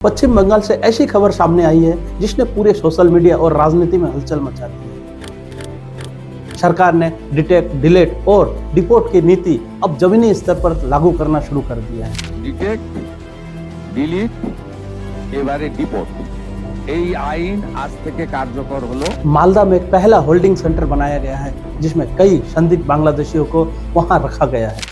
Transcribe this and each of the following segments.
पश्चिम बंगाल से ऐसी खबर सामने आई है जिसने पूरे सोशल मीडिया और राजनीति में हलचल मचा दी है। सरकार ने डिटेक्ट, डिलीट और डिपोर्ट की नीति अब जमीनी स्तर पर लागू करना शुरू कर दिया है। डिटेक्ट, डिलीट, এবারে ডিপোর্ট এই আইন আজ থেকে কার্যকর হলো। मालदा में एक पहला होल्डिंग सेंटर बनाया गया है जिसमें कई संदिग्ध बांग्लादेशियों को वहां रखा गया है।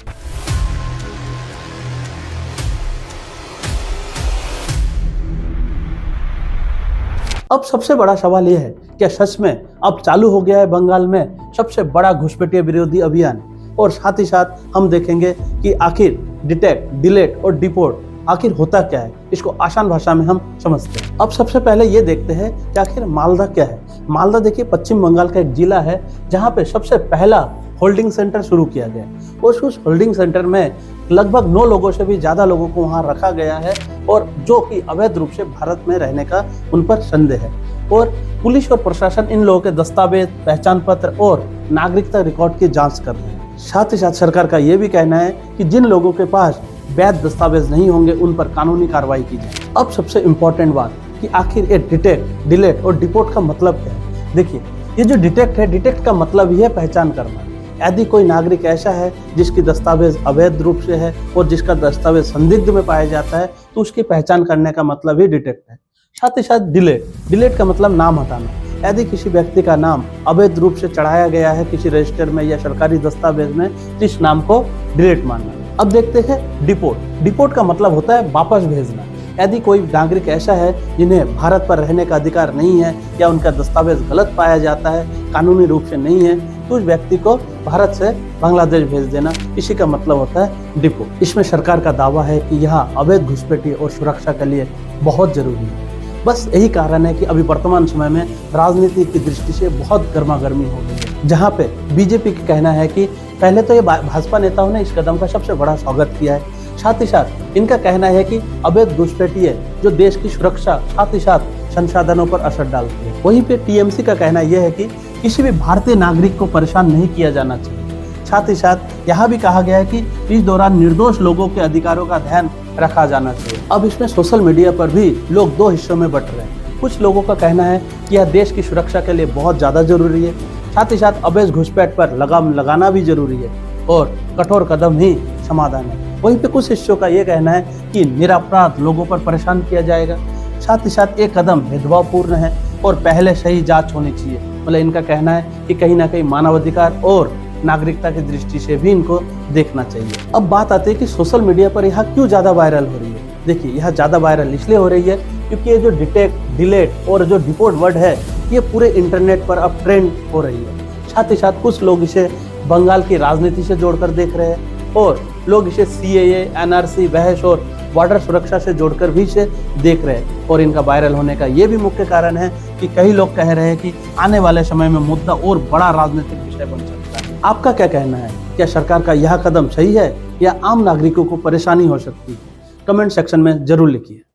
अब सबसे बड़ा सवाल यह है, क्या सच में अब चालू हो गया है बंगाल में सबसे बड़ा घुसपैठिया विरोधी अभियान? और साथ ही साथ हम देखेंगे कि आखिर डिटेक्ट, डिलीट और डिपोर्ट आखिर होता क्या है, इसको आसान भाषा में हम समझते हैं। अब सबसे पहले ये देखते हैं कि आखिर मालदा क्या है। मालदा देखिए पश्चिम बंगाल का एक जिला है जहाँ पे सबसे पहला होल्डिंग सेंटर शुरू किया गया और उस होल्डिंग सेंटर में लगभग 9 लोगों से भी ज़्यादा लोगों को वहाँ रखा गया है और जो कि अवैध रूप से भारत में रहने का उन पर संदेह है। और पुलिस और प्रशासन इन लोगों के दस्तावेज, पहचान पत्र और नागरिकता रिकॉर्ड की जांच कर रहे हैं। साथ ही साथ सरकार का ये भी कहना है कि जिन लोगों के पास वैध दस्तावेज नहीं होंगे उन पर कानूनी कार्रवाई की जाए। अब सबसे इम्पोर्टेंट बात कि आखिर ये डिटेक्ट, डिलीट और डिपोर्ट का मतलब क्या है। देखिए, ये जो डिटेक्ट है, डिटेक्ट का मतलब ही है पहचान करना। यदि कोई नागरिक ऐसा है जिसकी दस्तावेज अवैध रूप से है और जिसका दस्तावेज संदिग्ध में पाया जाता है तो उसकी पहचान करने का मतलब ही डिटेक्ट है। साथ ही साथ डिलीट, डिलीट का मतलब नाम हटाना। यदि किसी व्यक्ति का नाम अवैध रूप से चढ़ाया गया है किसी रजिस्टर में या सरकारी दस्तावेज में तो इस नाम को डिलीट मानना। अब देखते हैं डिपोर्ट। डिपोर्ट का मतलब होता है वापस भेजना। यदि कोई नागरिक ऐसा है जिन्हें भारत पर रहने का अधिकार नहीं है या उनका दस्तावेज गलत पाया जाता है, कानूनी रूप से नहीं है, तो उस व्यक्ति को भारत से बांग्लादेश भेज देना, इसी का मतलब होता है डिपोर्ट। इसमें सरकार का दावा है कि यहाँ अवैध घुसपैठी और सुरक्षा के लिए बहुत जरूरी है। बस यही कारण है कि अभी वर्तमान समय में राजनीति की दृष्टि से बहुत गर्मागर्मी हो गई है, जहाँ पे बीजेपी का कहना है कि पहले तो ये भाजपा नेताओं ने इस कदम का सबसे बड़ा स्वागत किया है। साथ ही साथ इनका कहना है कि अवैध घुसपैठी है जो देश की सुरक्षा साथ ही साथ संसाधनों पर असर डालती है। वहीं पे टीएमसी का कहना यह है कि किसी भी भारतीय नागरिक को परेशान नहीं किया जाना चाहिए। साथ ही साथ यहाँ भी कहा गया है कि इस दौरान निर्दोष लोगों के अधिकारों का ध्यान रखा जाना चाहिए। अब इसमें सोशल मीडिया पर भी लोग 2 हिस्सों में बंट रहे हैं। कुछ लोगों का कहना है कि यह देश की सुरक्षा के लिए बहुत ज़्यादा जरूरी है, साथ ही साथ अवैध घुसपैठ पर लगाम लगाना भी जरूरी है और कठोर कदम ही समाधान है। वहीं पे कुछ हिस्सों का ये कहना है कि निरपराध लोगों पर परेशान किया जाएगा। साथ ही साथ ये कदम भेदभावपूर्ण है और पहले सही जांच होनी चाहिए। मतलब इनका कहना है कि कहीं ना कहीं मानवाधिकार और नागरिकता की दृष्टि से भी इनको देखना चाहिए। अब बात आती है कि सोशल मीडिया पर यह क्यों ज़्यादा वायरल हो रही है। देखिए, यह ज़्यादा वायरल इसलिए हो रही है क्योंकि ये जो डिटेक्ट, डिलीट और जो डिपोर्ट वर्ड है ये पूरे इंटरनेट पर अब ट्रेंड हो रही है। साथ ही साथ कुछ लोग इसे बंगाल की राजनीति से जोड़कर देख रहे हैं और लोग इसे सीएए, एनआरसी, बहस और बॉर्डर सुरक्षा से जोड़कर भी इसे देख रहे हैं। और इनका वायरल होने का ये भी मुख्य कारण है कि कई लोग कह रहे हैं कि आने वाले समय में मुद्दा और बड़ा राजनीतिक विषय बन सकता है। आपका क्या कहना है? क्या सरकार का यह कदम सही है या आम नागरिकों को परेशानी हो सकती है? कमेंट सेक्शन में जरूर लिखिए।